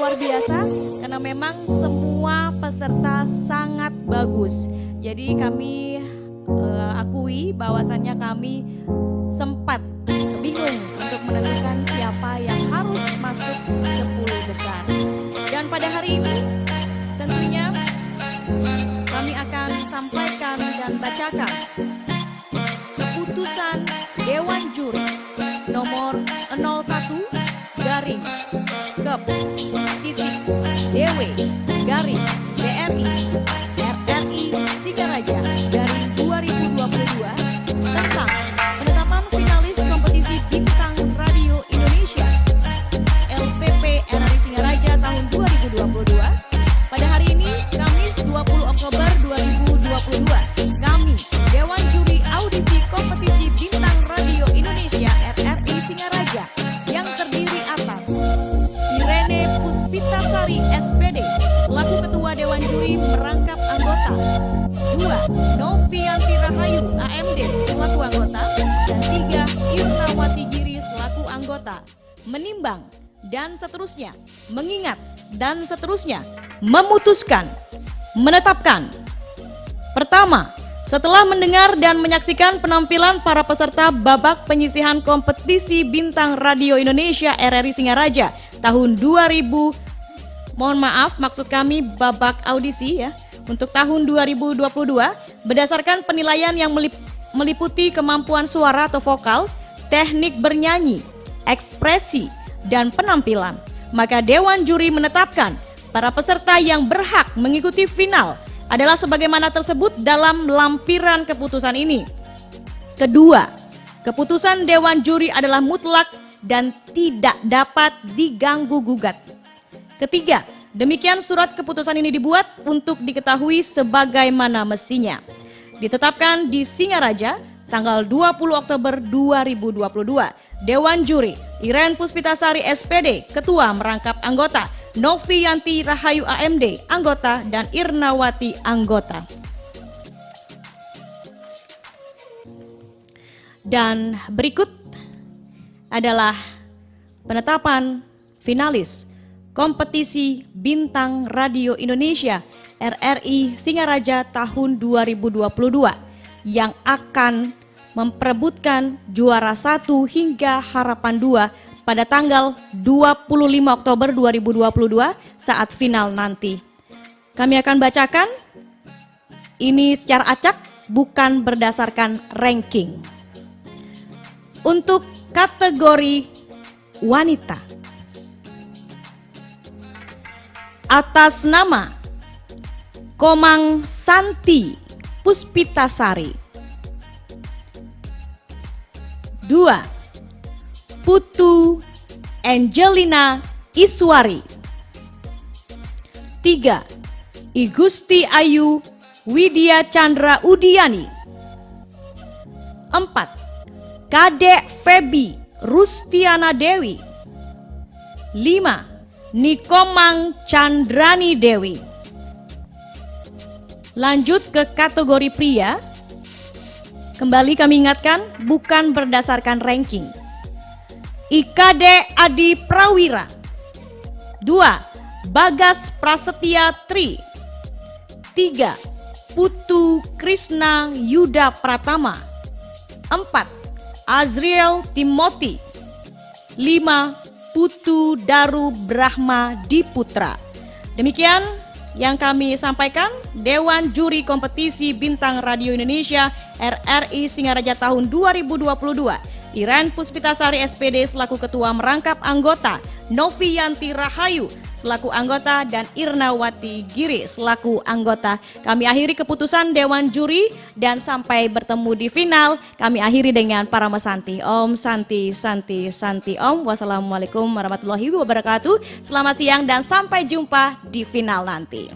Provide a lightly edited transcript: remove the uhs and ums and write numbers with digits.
luar biasa karena memang semua peserta sangat bagus. Jadi kami akui bahwasannya kami sempat bingung untuk menentukan siapa yang harus masuk 10 besar. Dan pada hari ini tentunya kami akan sampaikan dan bacakan keputusan Dewan Juri nomor 01 garing kep titik DW garing DRI RRI Singaraja garing 2022 tentang penetapan finalis kompetisi Bintang Radio Indonesia LPP RRI Singaraja tahun 2022. Pada hari ini Kamis 20 Oktober 2022 kami Dewan Juri Audisi Kompetisi Bintang Radio Indonesia RRI Singaraja yang terdiri atas Irene Puspitasari SPD selaku Ketua Dewan Juri merangkap anggota, 2 Novianti Rahayu AMD selaku anggota, dan 3 Irnawati Giri selaku anggota, menimbang dan seterusnya, mengingat dan seterusnya, memutuskan, menetapkan. Pertama, setelah mendengar dan menyaksikan penampilan para peserta babak penyisihan kompetisi Bintang Radio Indonesia RRI Singaraja tahun 2000, mohon maaf maksud kami babak audisi ya, untuk tahun 2022 berdasarkan penilaian yang meliputi kemampuan suara atau vokal, teknik bernyanyi, ekspresi, dan penampilan. Maka Dewan Juri menetapkan para peserta yang berhak mengikuti final adalah sebagaimana tersebut dalam lampiran keputusan ini. Kedua, keputusan Dewan Juri adalah mutlak dan tidak dapat diganggu-gugat. Ketiga, demikian surat keputusan ini dibuat untuk diketahui sebagaimana mestinya. Ditetapkan di Singaraja tanggal 20 Oktober 2022. Dewan Juri Irene Puspitasari SPD, Ketua merangkap anggota, Novianti Rahayu AMD, anggota, dan Irnawati, anggota. Dan berikut adalah penetapan finalis kompetisi Bintang Radio Indonesia RRI Singaraja tahun 2022 yang akan memperebutkan juara 1 hingga harapan 2 pada tanggal 25 Oktober 2022 saat final nanti. Kami akan bacakan ini secara acak, bukan berdasarkan ranking. Untuk kategori wanita, atas nama Komang Santi Puspitasari. 2. Putu Angelina Iswari. 3. Igusti Ayu Widya Chandra Udiani. 4. Kadek Febi Rustiana Dewi. 5. Nikomang Chandrani Dewi. Lanjut ke kategori pria. Kembali kami ingatkan, bukan berdasarkan ranking. Ikade Adi Prawira. 2. Bagas Prasetya Tri. 3. Putu Krishna Yuda Pratama. 4. Azriel Timothy. 5. Putu Daru Brahma Diputra. Demikian yang kami sampaikan, Dewan Juri Kompetisi Bintang Radio Indonesia RRI Singaraja tahun 2022. Irene Puspitasari SPD selaku Ketua merangkap anggota, Novianti Rahayu selaku anggota, dan Irnawati Giri selaku anggota. Kami akhiri keputusan Dewan Juri dan sampai bertemu di final kami akhiri dengan para mesanti. Om Santi Santi Santi Om. Wassalamualaikum warahmatullahi wabarakatuh. Selamat siang dan sampai jumpa di final nanti.